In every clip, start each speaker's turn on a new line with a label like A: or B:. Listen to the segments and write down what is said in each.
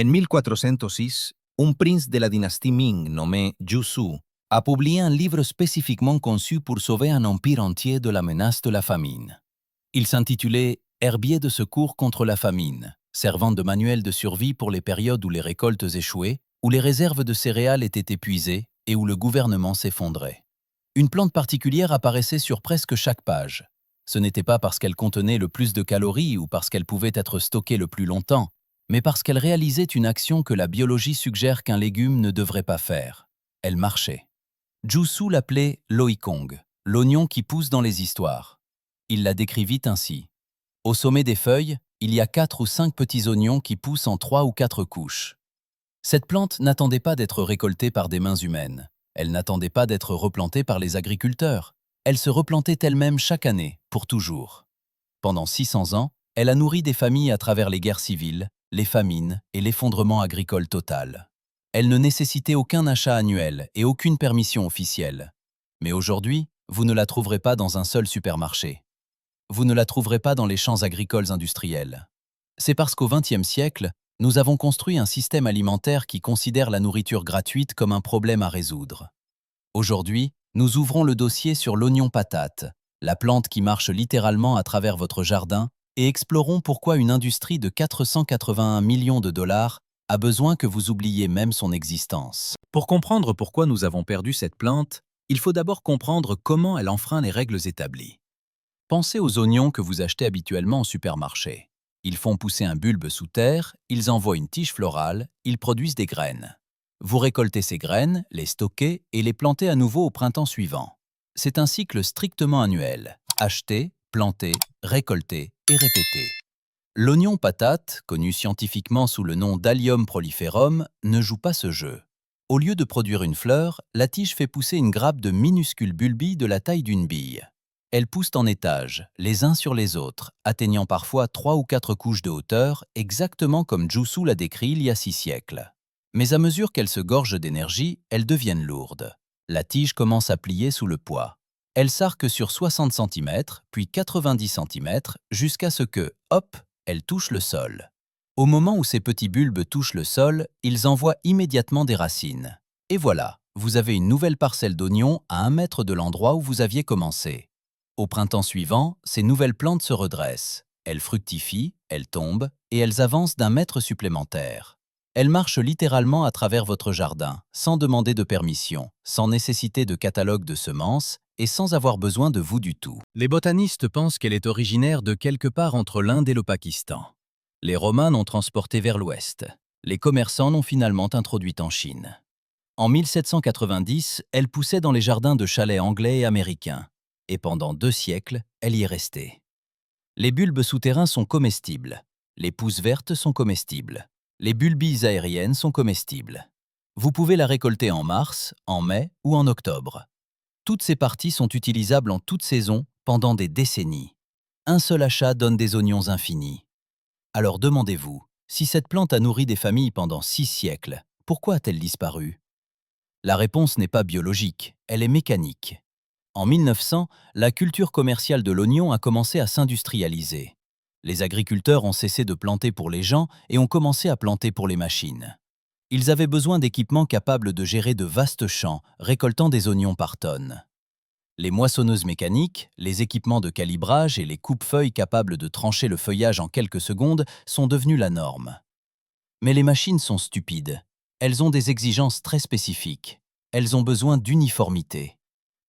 A: En 1406, un prince de la dynastie Ming nommé Zhu Su a publié un livre spécifiquement conçu pour sauver un empire entier de la menace de la famine. Il s'intitulait Herbier de secours contre la famine, servant de manuel de survie pour les périodes où les récoltes échouaient, où les réserves de céréales étaient épuisées et où le gouvernement s'effondrait. Une plante particulière apparaissait sur presque chaque page. Ce n'était pas parce qu'elle contenait le plus de calories ou parce qu'elle pouvait être stockée le plus longtemps, mais parce qu'elle réalisait une action que la biologie suggère qu'un légume ne devrait pas faire. Elle marchait. Zhu Su l'appelait l'oikong, l'oignon qui pousse dans les histoires. Il la décrivit ainsi. Au sommet des feuilles, il y a 4 ou 5 petits oignons qui poussent en 3 ou 4 couches. Cette plante n'attendait pas d'être récoltée par des mains humaines. Elle n'attendait pas d'être replantée par les agriculteurs. Elle se replantait elle-même chaque année, pour toujours. Pendant 600 ans, elle a nourri des familles à travers les guerres civiles, les famines et l'effondrement agricole total. Elle ne nécessitait aucun achat annuel et aucune permission officielle. Mais aujourd'hui, vous ne la trouverez pas dans un seul supermarché. Vous ne la trouverez pas dans les champs agricoles industriels. C'est parce qu'au XXe siècle, nous avons construit un système alimentaire qui considère la nourriture gratuite comme un problème à résoudre. Aujourd'hui, nous ouvrons le dossier sur l'oignon patate, la plante qui marche littéralement à travers votre jardin, et explorons pourquoi une industrie de 481 millions de dollars a besoin que vous oubliez même son existence. Pour comprendre pourquoi nous avons perdu cette plante, il faut d'abord comprendre comment elle enfreint les règles établies. Pensez aux oignons que vous achetez habituellement au supermarché. Ils font pousser un bulbe sous terre, ils envoient une tige florale, ils produisent des graines. Vous récoltez ces graines, les stockez et les plantez à nouveau au printemps suivant. C'est un cycle strictement annuel. Acheter, planter, récolter et répéter. L'oignon patate, connu scientifiquement sous le nom d'Allium proliferum, ne joue pas ce jeu. Au lieu de produire une fleur, la tige fait pousser une grappe de minuscules bulbilles de la taille d'une bille. Elles poussent en étages, les uns sur les autres, atteignant parfois 3 ou 4 couches de hauteur, exactement comme Zhu Su l'a décrit il y a 6 siècles. Mais à mesure qu'elles se gorgent d'énergie, elles deviennent lourdes. La tige commence à plier sous le poids. Elle s'arque sur 60 cm, puis 90 cm, jusqu'à ce que, hop, elle touche le sol. Au moment où ces petits bulbes touchent le sol, ils envoient immédiatement des racines. Et voilà, vous avez une nouvelle parcelle d'oignons à 1 mètre de l'endroit où vous aviez commencé. Au printemps suivant, ces nouvelles plantes se redressent. Elles fructifient, elles tombent, et elles avancent d'1 mètre supplémentaire. Elles marchent littéralement à travers votre jardin, sans demander de permission, sans nécessité de catalogue de semences, et sans avoir besoin de vous du tout. Les botanistes pensent qu'elle est originaire de quelque part entre l'Inde et le Pakistan. Les Romains l'ont transportée vers l'ouest. Les commerçants l'ont finalement introduite en Chine. En 1790, elle poussait dans les jardins de chalets anglais et américains. Et pendant 2 siècles, elle y est restée. Les bulbes souterrains sont comestibles. Les pousses vertes sont comestibles. Les bulbilles aériennes sont comestibles. Vous pouvez la récolter en mars, en mai ou en octobre. Toutes ces parties sont utilisables en toute saison pendant des décennies. Un seul achat donne des oignons infinis. Alors demandez-vous, si cette plante a nourri des familles pendant 6 siècles, pourquoi a-t-elle disparu? La réponse n'est pas biologique, elle est mécanique. En 1900, la culture commerciale de l'oignon a commencé à s'industrialiser. Les agriculteurs ont cessé de planter pour les gens et ont commencé à planter pour les machines. Ils avaient besoin d'équipements capables de gérer de vastes champs, récoltant des oignons par tonnes. Les moissonneuses mécaniques, les équipements de calibrage et les coupe-feuilles capables de trancher le feuillage en quelques secondes sont devenus la norme. Mais les machines sont stupides. Elles ont des exigences très spécifiques. Elles ont besoin d'uniformité.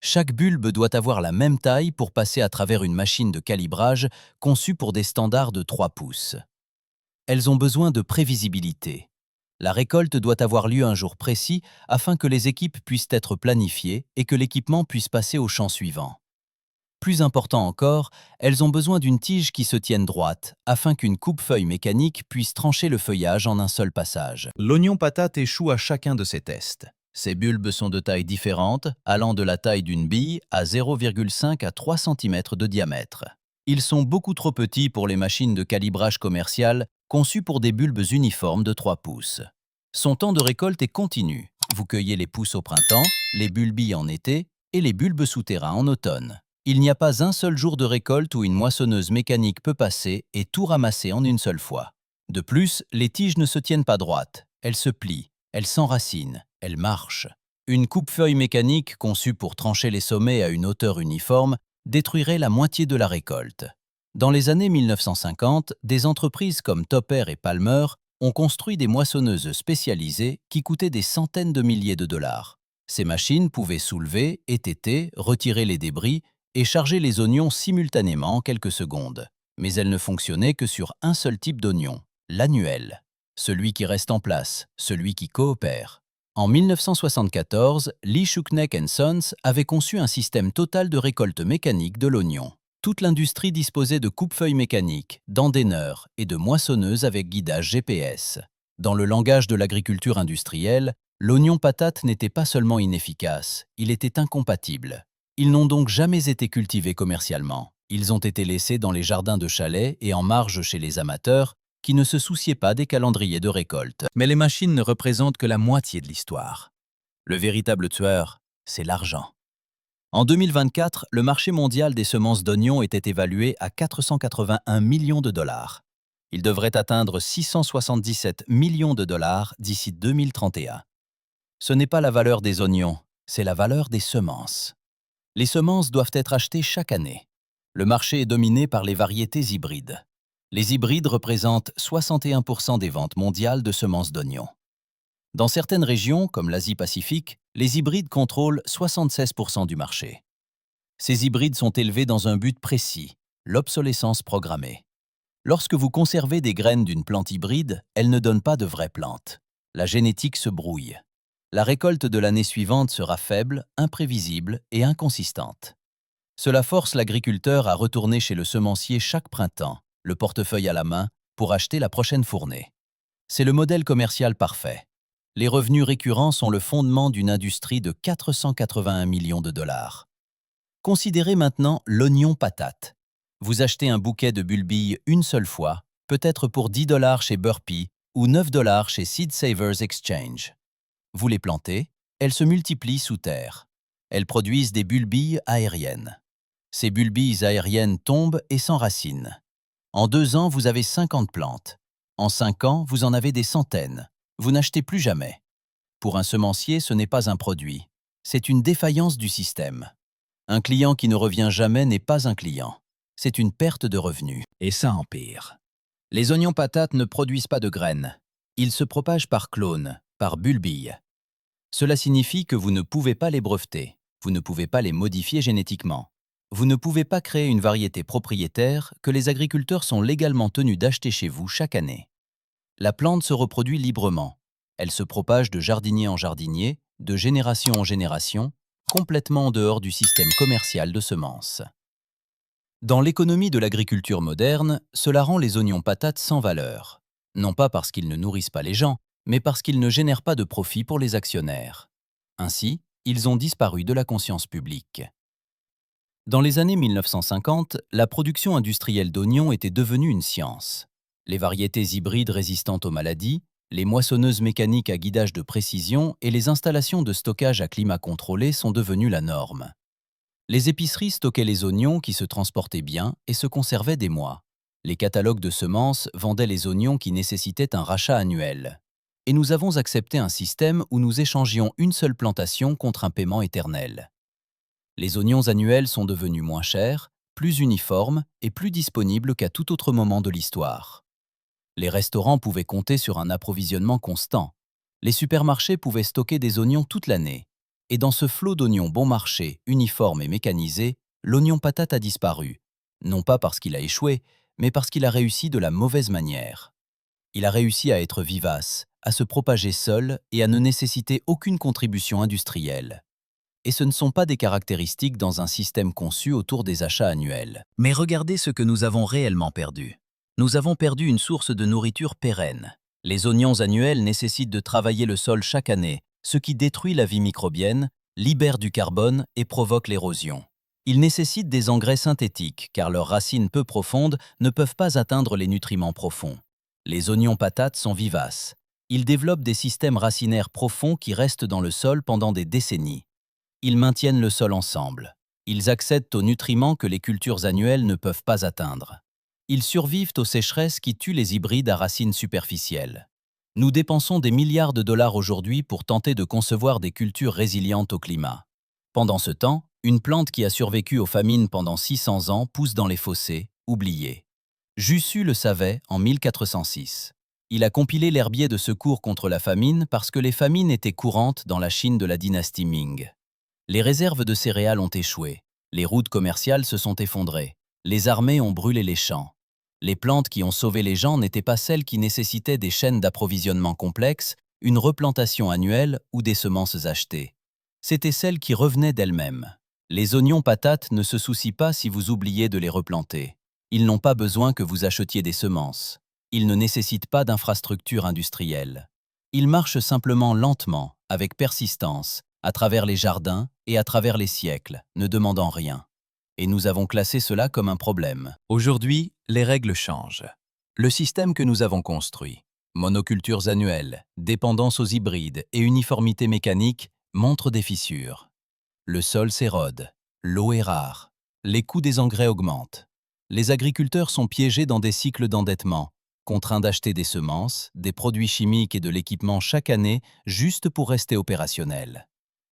A: Chaque bulbe doit avoir la même taille pour passer à travers une machine de calibrage conçue pour des standards de 3 pouces. Elles ont besoin de prévisibilité. La récolte doit avoir lieu un jour précis afin que les équipes puissent être planifiées et que l'équipement puisse passer au champ suivant. Plus important encore, elles ont besoin d'une tige qui se tienne droite afin qu'une coupe-feuille mécanique puisse trancher le feuillage en un seul passage. L'oignon patate échoue à chacun de ces tests. Ces bulbes sont de tailles différentes, allant de la taille d'une bille à 0,5 à 3 cm de diamètre. Ils sont beaucoup trop petits pour les machines de calibrage commercial conçues pour des bulbes uniformes de 3 pouces. Son temps de récolte est continu. Vous cueillez les pousses au printemps, les bulbilles en été et les bulbes souterrains en automne. Il n'y a pas un seul jour de récolte où une moissonneuse mécanique peut passer et tout ramasser en une seule fois. De plus, les tiges ne se tiennent pas droites, elles se plient, elles s'enracinent, elles marchent. Une coupe-feuille mécanique conçue pour trancher les sommets à une hauteur uniforme détruirait la moitié de la récolte. Dans les années 1950, des entreprises comme Topper et Palmer ont construit des moissonneuses spécialisées qui coûtaient des centaines de milliers de dollars. Ces machines pouvaient soulever, étêter, retirer les débris et charger les oignons simultanément en quelques secondes. Mais elles ne fonctionnaient que sur un seul type d'oignon, l'annuel. Celui qui reste en place, celui qui coopère. En 1974, Lee Shukneck & Sons avait conçu un système total de récolte mécanique de l'oignon. Toute l'industrie disposait de coupe-feuilles mécaniques, d'endaineurs et de moissonneuses avec guidage GPS. Dans le langage de l'agriculture industrielle, l'oignon patate n'était pas seulement inefficace, il était incompatible. Ils n'ont donc jamais été cultivés commercialement. Ils ont été laissés dans les jardins de chalets et en marge chez les amateurs, qui ne se souciaient pas des calendriers de récolte. Mais les machines ne représentent que la moitié de l'histoire. Le véritable tueur, c'est l'argent. En 2024, le marché mondial des semences d'oignons était évalué à 481 millions de dollars. Il devrait atteindre 677 millions de dollars d'ici 2031. Ce n'est pas la valeur des oignons, c'est la valeur des semences. Les semences doivent être achetées chaque année. Le marché est dominé par les variétés hybrides. Les hybrides représentent 61% des ventes mondiales de semences d'oignons. Dans certaines régions, comme l'Asie-Pacifique, les hybrides contrôlent 76% du marché. Ces hybrides sont élevés dans un but précis, l'obsolescence programmée. Lorsque vous conservez des graines d'une plante hybride, elles ne donnent pas de vraies plantes. La génétique se brouille. La récolte de l'année suivante sera faible, imprévisible et inconsistante. Cela force l'agriculteur à retourner chez le semencier chaque printemps, le portefeuille à la main, pour acheter la prochaine fournée. C'est le modèle commercial parfait. Les revenus récurrents sont le fondement d'une industrie de 481 millions de dollars. Considérez maintenant l'oignon patate. Vous achetez un bouquet de bulbilles une seule fois, peut-être pour 10 dollars chez Burpee ou 9 dollars chez Seed Savers Exchange. Vous les plantez, elles se multiplient sous terre. Elles produisent des bulbilles aériennes. Ces bulbilles aériennes tombent et s'enracinent. En 2 ans, vous avez 50 plantes. En 5 ans, vous en avez des centaines. Vous n'achetez plus jamais. Pour un semencier, ce n'est pas un produit. C'est une défaillance du système. Un client qui ne revient jamais n'est pas un client. C'est une perte de revenus. Et ça empire. Les oignons patates ne produisent pas de graines. Ils se propagent par clones, par bulbilles. Cela signifie que vous ne pouvez pas les breveter. Vous ne pouvez pas les modifier génétiquement. Vous ne pouvez pas créer une variété propriétaire que les agriculteurs sont légalement tenus d'acheter chez vous chaque année. La plante se reproduit librement. Elle se propage de jardinier en jardinier, de génération en génération, complètement en dehors du système commercial de semences. Dans l'économie de l'agriculture moderne, cela rend les oignons patates sans valeur. Non pas parce qu'ils ne nourrissent pas les gens, mais parce qu'ils ne génèrent pas de profit pour les actionnaires. Ainsi, ils ont disparu de la conscience publique. Dans les années 1950, la production industrielle d'oignons était devenue une science. Les variétés hybrides résistantes aux maladies, les moissonneuses mécaniques à guidage de précision et les installations de stockage à climat contrôlé sont devenues la norme. Les épiceries stockaient les oignons qui se transportaient bien et se conservaient des mois. Les catalogues de semences vendaient les oignons qui nécessitaient un rachat annuel. Et nous avons accepté un système où nous échangions une seule plantation contre un paiement éternel. Les oignons annuels sont devenus moins chers, plus uniformes et plus disponibles qu'à tout autre moment de l'histoire. Les restaurants pouvaient compter sur un approvisionnement constant. Les supermarchés pouvaient stocker des oignons toute l'année. Et dans ce flot d'oignons bon marché, uniformes et mécanisés, l'oignon patate a disparu. Non pas parce qu'il a échoué, mais parce qu'il a réussi de la mauvaise manière. Il a réussi à être vivace, à se propager seul et à ne nécessiter aucune contribution industrielle. Et ce ne sont pas des caractéristiques dans un système conçu autour des achats annuels. Mais regardez ce que nous avons réellement perdu. Nous avons perdu une source de nourriture pérenne. Les oignons annuels nécessitent de travailler le sol chaque année, ce qui détruit la vie microbienne, libère du carbone et provoque l'érosion. Ils nécessitent des engrais synthétiques car leurs racines peu profondes ne peuvent pas atteindre les nutriments profonds. Les oignons patates sont vivaces. Ils développent des systèmes racinaires profonds qui restent dans le sol pendant des décennies. Ils maintiennent le sol ensemble. Ils accèdent aux nutriments que les cultures annuelles ne peuvent pas atteindre. Ils survivent aux sécheresses qui tuent les hybrides à racines superficielles. Nous dépensons des milliards de dollars aujourd'hui pour tenter de concevoir des cultures résilientes au climat. Pendant ce temps, une plante qui a survécu aux famines pendant 600 ans pousse dans les fossés, oubliée. Jussieu le savait en 1406. Il a compilé l'herbier de secours contre la famine parce que les famines étaient courantes dans la Chine de la dynastie Ming. Les réserves de céréales ont échoué, les routes commerciales se sont effondrées, les armées ont brûlé les champs. Les plantes qui ont sauvé les gens n'étaient pas celles qui nécessitaient des chaînes d'approvisionnement complexes, une replantation annuelle ou des semences achetées. C'étaient celles qui revenaient d'elles-mêmes. Les oignons patates ne se soucient pas si vous oubliez de les replanter. Ils n'ont pas besoin que vous achetiez des semences. Ils ne nécessitent pas d'infrastructures industrielles. Ils marchent simplement lentement, avec persistance, à travers les jardins et à travers les siècles, ne demandant rien. Et nous avons classé cela comme un problème. Aujourd'hui, les règles changent. Le système que nous avons construit, monocultures annuelles, dépendance aux hybrides et uniformité mécanique, montre des fissures. Le sol s'érode, l'eau est rare, les coûts des engrais augmentent. Les agriculteurs sont piégés dans des cycles d'endettement, contraints d'acheter des semences, des produits chimiques et de l'équipement chaque année juste pour rester opérationnels.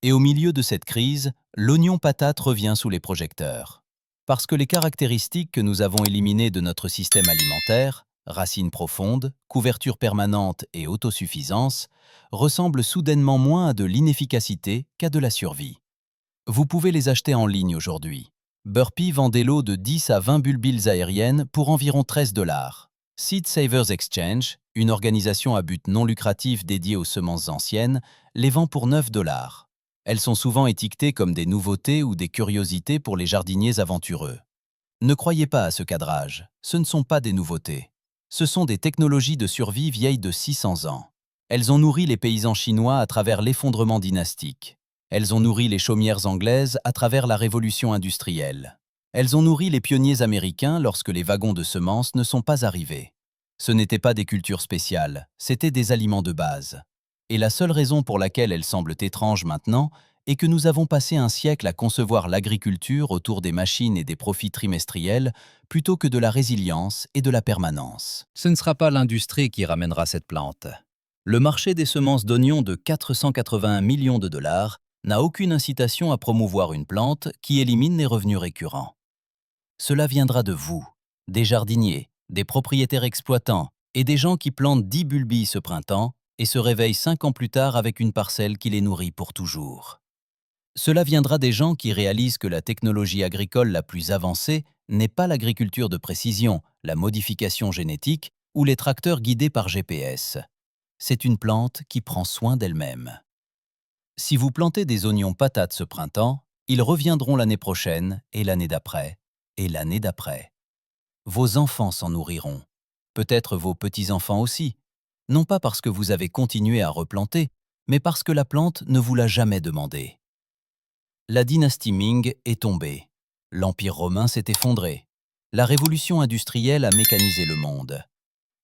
A: Et au milieu de cette crise, l'oignon patate revient sous les projecteurs. Parce que les caractéristiques que nous avons éliminées de notre système alimentaire, racines profondes, couverture permanente et autosuffisance, ressemblent soudainement moins à de l'inefficacité qu'à de la survie. Vous pouvez les acheter en ligne aujourd'hui. Burpee vend des lots de 10 à 20 bulbilles aériennes pour environ 13 $. Seed Savers Exchange, une organisation à but non lucratif dédiée aux semences anciennes, les vend pour 9 $. Elles sont souvent étiquetées comme des nouveautés ou des curiosités pour les jardiniers aventureux. Ne croyez pas à ce cadrage, ce ne sont pas des nouveautés. Ce sont des technologies de survie vieilles de 600 ans. Elles ont nourri les paysans chinois à travers l'effondrement dynastique. Elles ont nourri les chaumières anglaises à travers la révolution industrielle. Elles ont nourri les pionniers américains lorsque les wagons de semences ne sont pas arrivés. Ce n'étaient pas des cultures spéciales, c'étaient des aliments de base. Et la seule raison pour laquelle elles semblent étranges maintenant est que nous avons passé un siècle à concevoir l'agriculture autour des machines et des profits trimestriels plutôt que de la résilience et de la permanence. Ce ne sera pas l'industrie qui ramènera cette plante. Le marché des semences d'oignons de 481 millions de dollars n'a aucune incitation à promouvoir une plante qui élimine les revenus récurrents. Cela viendra de vous, des jardiniers, des propriétaires exploitants et des gens qui plantent 10 bulbilles ce printemps et se réveillent 5 ans plus tard avec une parcelle qui les nourrit pour toujours. Cela viendra des gens qui réalisent que la technologie agricole la plus avancée n'est pas l'agriculture de précision, la modification génétique ou les tracteurs guidés par GPS. C'est une plante qui prend soin d'elle-même. Si vous plantez des oignons patates ce printemps, ils reviendront l'année prochaine et l'année d'après et l'année d'après. Vos enfants s'en nourriront, peut-être vos petits-enfants aussi, non pas parce que vous avez continué à replanter, mais parce que la plante ne vous l'a jamais demandé. La dynastie Ming est tombée, l'Empire romain s'est effondré, la révolution industrielle a mécanisé le monde.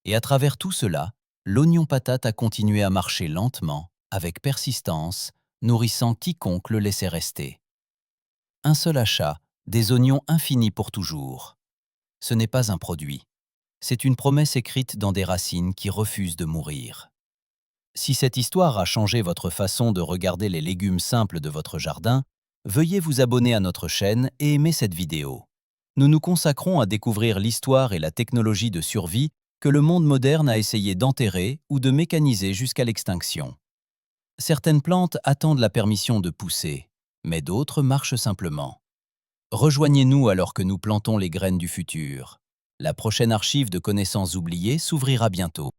A: Et à travers tout cela, l'oignon patate a continué à marcher lentement, avec persistance, nourrissant quiconque le laissait rester. Un seul achat, des oignons infinis pour toujours. Ce n'est pas un produit. C'est une promesse écrite dans des racines qui refusent de mourir. Si cette histoire a changé votre façon de regarder les légumes simples de votre jardin, veuillez vous abonner à notre chaîne et aimer cette vidéo. Nous nous consacrons à découvrir l'histoire et la technologie de survie que le monde moderne a essayé d'enterrer ou de mécaniser jusqu'à l'extinction. Certaines plantes attendent la permission de pousser, mais d'autres marchent simplement. Rejoignez-nous alors que nous plantons les graines du futur. La prochaine archive de connaissances oubliées s'ouvrira bientôt.